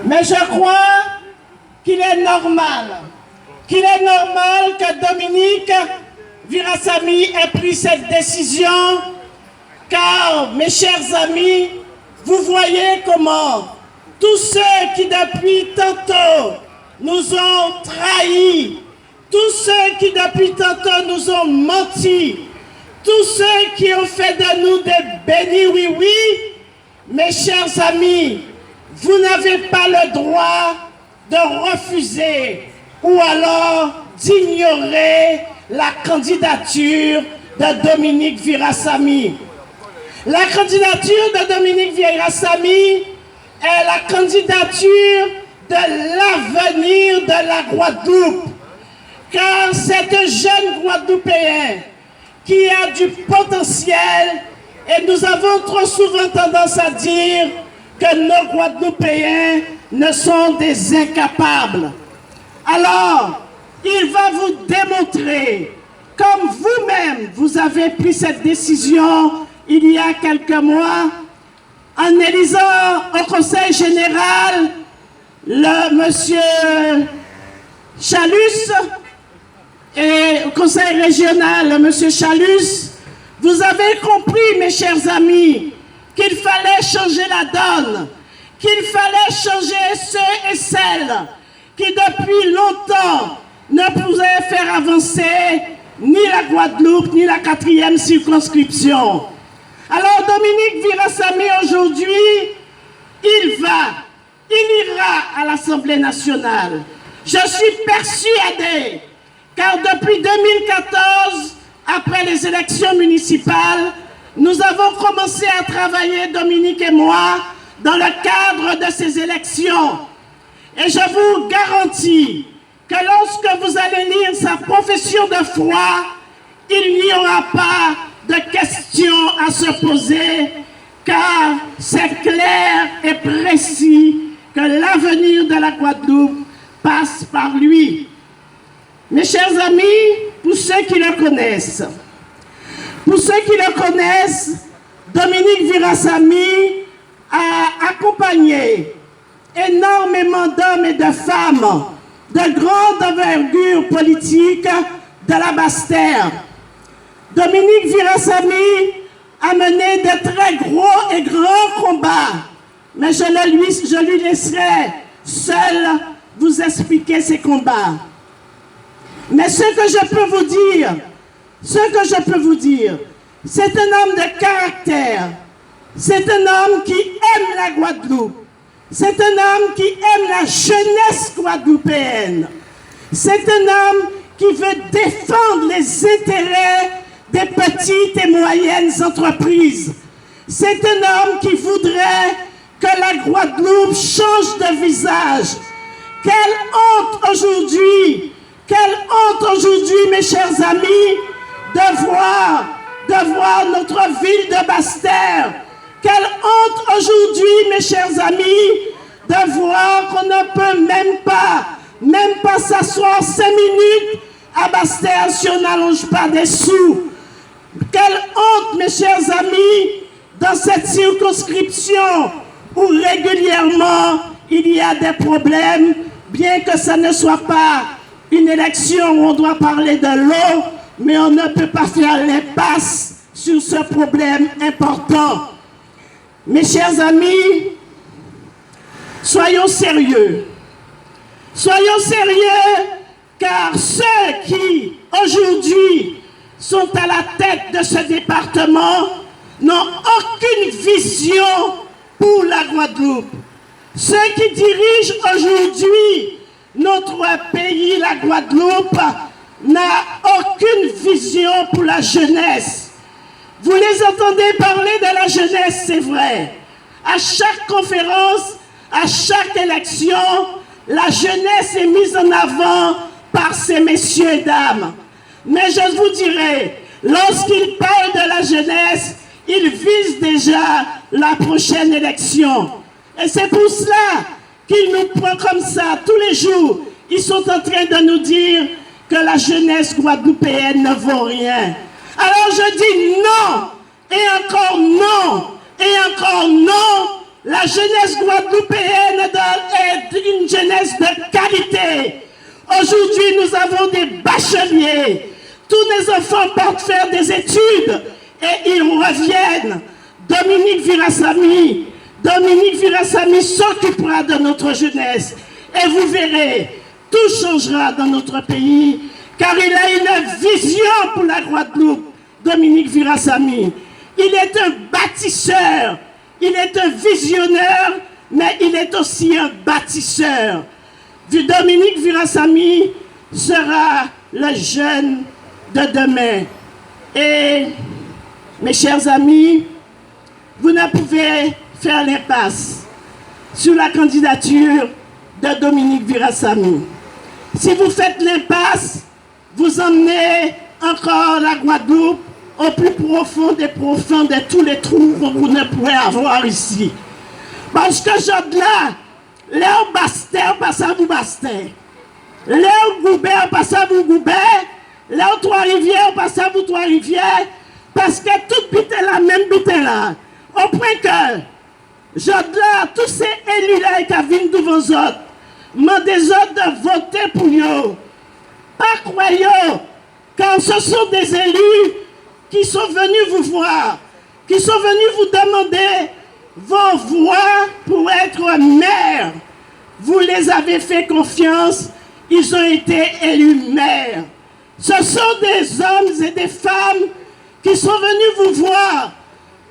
Mais je crois qu'il est normal que Dominique Virasamy ait pris cette décision, car, mes chers amis, vous voyez comment tous ceux qui depuis tantôt nous ont trahis, tous ceux qui depuis tantôt nous ont menti, tous ceux qui ont fait de nous des bénis oui-oui, mes chers amis, vous n'avez pas le droit de refuser ou alors d'ignorer la candidature de Dominique Virasamy. La candidature de Dominique Virasamy est la candidature de l'avenir de la Guadeloupe. Car c'est un jeune Guadeloupéen qui a du potentiel et nous avons trop souvent tendance à dire que nos Guadeloupéens ne sont des incapables. Alors, il va vous démontrer, comme vous-même vous avez pris cette décision il y a quelques mois, en élisant au Conseil général le monsieur Chalus et au Conseil régional le monsieur Chalus, vous avez compris, mes chers amis, qu'il fallait changer la donne, qu'il fallait changer ceux et celles qui depuis longtemps ne pouvaient faire avancer ni la Guadeloupe ni la 4e circonscription. Alors Dominique Virasamy aujourd'hui, il ira à l'Assemblée nationale. Je suis persuadé, car depuis 2014, après les élections municipales, nous avons commencé à travailler, Dominique et moi, dans le cadre de ces élections. Et je vous garantis que lorsque vous allez lire sa profession de foi, il n'y aura pas de questions à se poser, car c'est clair et précis que l'avenir de la Guadeloupe passe par lui. Mes chers amis, pour ceux qui le connaissent, Dominique Virasamy a accompagné énormément d'hommes et de femmes de grande envergure politique de la Basse-Terre. Dominique Virasamy a mené de très gros et grands combats, mais je lui laisserai seul vous expliquer ces combats. Mais ce que je peux vous dire, c'est un homme de caractère, c'est un homme qui aime la Guadeloupe, c'est un homme qui aime la jeunesse guadeloupéenne, c'est un homme qui veut défendre les intérêts des petites et moyennes entreprises. C'est un homme qui voudrait que la Guadeloupe change de visage. Quelle honte aujourd'hui, mes chers amis, de voir notre ville de Basse-Terre. Quelle honte aujourd'hui, mes chers amis, de voir qu'on ne peut même pas s'asseoir 5 minutes à Basse-Terre si on n'allonge pas des sous. Quelle honte, mes chers amis, dans cette circonscription où régulièrement il y a des problèmes, bien que ça ne soit pas une élection où on doit parler de l'eau, mais on ne peut pas faire l'impasse sur ce problème important. Mes chers amis, soyons sérieux. Soyons sérieux, car ceux qui, aujourd'hui, sont à la tête de ce département n'ont aucune vision pour la Guadeloupe. Ceux qui dirigent aujourd'hui notre pays, la Guadeloupe, n'a aucune vision pour la jeunesse. Vous les entendez parler de la jeunesse, c'est vrai. À chaque conférence, à chaque élection, la jeunesse est mise en avant par ces messieurs et dames. Mais je vous dirai, lorsqu'ils parlent de la jeunesse, ils visent déjà la prochaine élection. Et c'est pour cela qu'ils nous prennent comme ça tous les jours. Ils sont en train de nous dire que la jeunesse guadeloupéenne ne vaut rien. Alors je dis non, et encore non, et encore non. La jeunesse guadeloupéenne est une jeunesse de qualité. Aujourd'hui, nous avons des bacheliers. Tous les enfants partent faire des études et ils reviennent. Dominique Virassamy s'occupera de notre jeunesse. Et vous verrez, tout changera dans notre pays, car il a une vision pour la Guadeloupe, Dominique Virassamy. Il est un bâtisseur, il est un visionnaire, mais il est aussi un bâtisseur. Dominique Virassamy sera le jeune de demain. Et, mes chers amis, vous ne pouvez faire l'impasse sur la candidature de Dominique Virassamy. Si vous faites l'impasse, vous emmenez encore la Guadeloupe au plus profond des profonds de tous les trous que vous ne pouvez avoir ici. Parce que là, Léo Bastet, passe à vous Bastet. Léo Goubert, passe à vous Goubert. Léo Trois-Rivières, passe à vous Trois-Rivières. Parce que toute bite est la même bite là. Au point que, là, tous ces élus-là qui viennent devant vous autres, m'ont des autres de voter pour eux. Pas croyant, car ce sont des élus qui sont venus vous voir, qui sont venus vous demander vos voix pour être maire. Vous les avez fait confiance, ils ont été élus maires. Ce sont des hommes et des femmes qui sont venus vous voir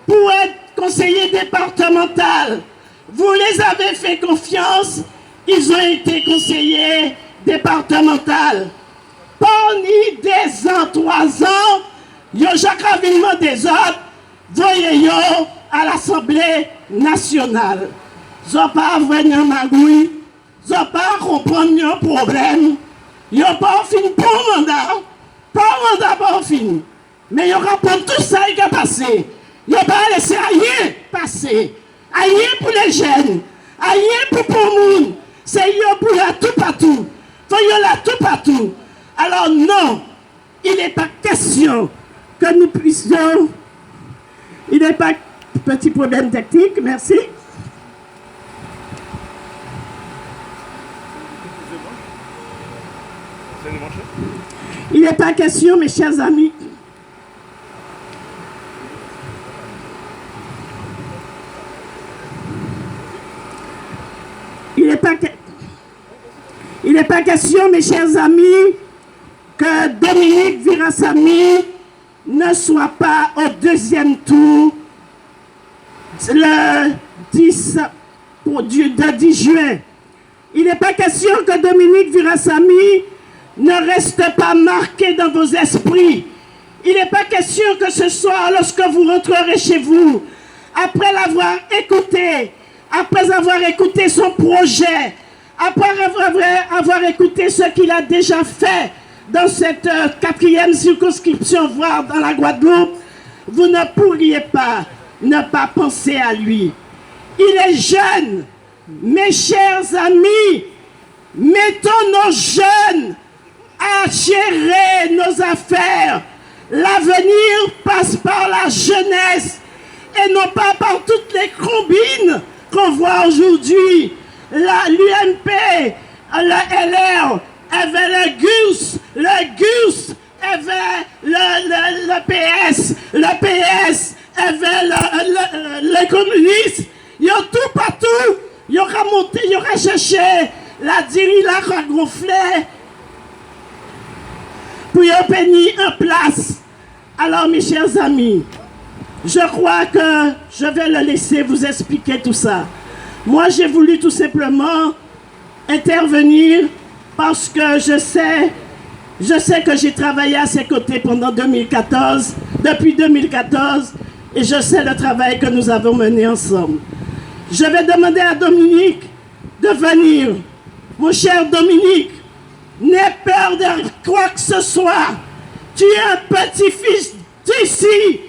pour être conseillers départemental. Vous les avez fait confiance, ils ont été conseillers départemental. Pas ni des ans, 3 ans, yo chaque des autres, voyez-yo à l'Assemblée nationale. Ils pas venir magouille, ils pas comprendre un problème, ils pas fini pour mandat, pas fini. Mais ils répondent tout ça qui est passé. Ils pas laissé rien passer, rien pour les jeunes, rien pour le monde. C'est yo pour la tout partout, faut yo la tout partout. Alors non, il n'est pas question que nous puissions... Il n'est pas... Petit problème technique, merci. Il n'est pas question, mes chers amis, il n'est pas question, mes chers amis, que Dominique Virassamy ne soit pas au deuxième tour le 10 juin. Il n'est pas question que Dominique Virassamy ne reste pas marqué dans vos esprits. Il n'est pas question que ce soir, lorsque vous rentrerez chez vous, après l'avoir écouté, après avoir écouté son projet, après avoir écouté ce qu'il a déjà fait dans cette 4e circonscription, voire dans la Guadeloupe, vous ne pourriez pas ne pas penser à lui. Il est jeune. Mes chers amis, mettons nos jeunes à gérer nos affaires. L'avenir passe par la jeunesse et non pas par toutes les combines qu'on voit aujourd'hui. L'UMP, le LR, avait le GUS avait le PS avait les communistes. Ils ont tout partout. Ils ont monté, ils ont cherché la diri là qui a gonflé pour y obtenir en place. Alors mes chers amis, je crois que je vais le laisser vous expliquer tout ça. Moi j'ai voulu tout simplement intervenir parce que je sais que j'ai travaillé à ses côtés pendant 2014, depuis 2014, et je sais le travail que nous avons mené ensemble. Je vais demander à Dominique de venir. Mon cher Dominique, n'aie peur de quoi que ce soit. Tu es un petit-fils d'ici,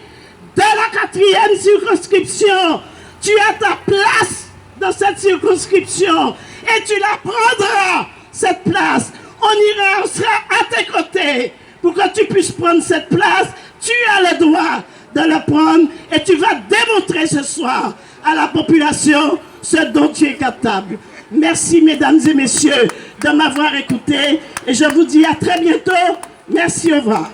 de la 4e circonscription. Tu as ta place dans cette circonscription et tu la prendras, cette place. On sera à tes côtés pour que tu puisses prendre cette place. Tu as le droit de la prendre et tu vas démontrer ce soir à la population ce dont tu es capable. Merci mesdames et messieurs de m'avoir écouté et je vous dis à très bientôt. Merci, au revoir.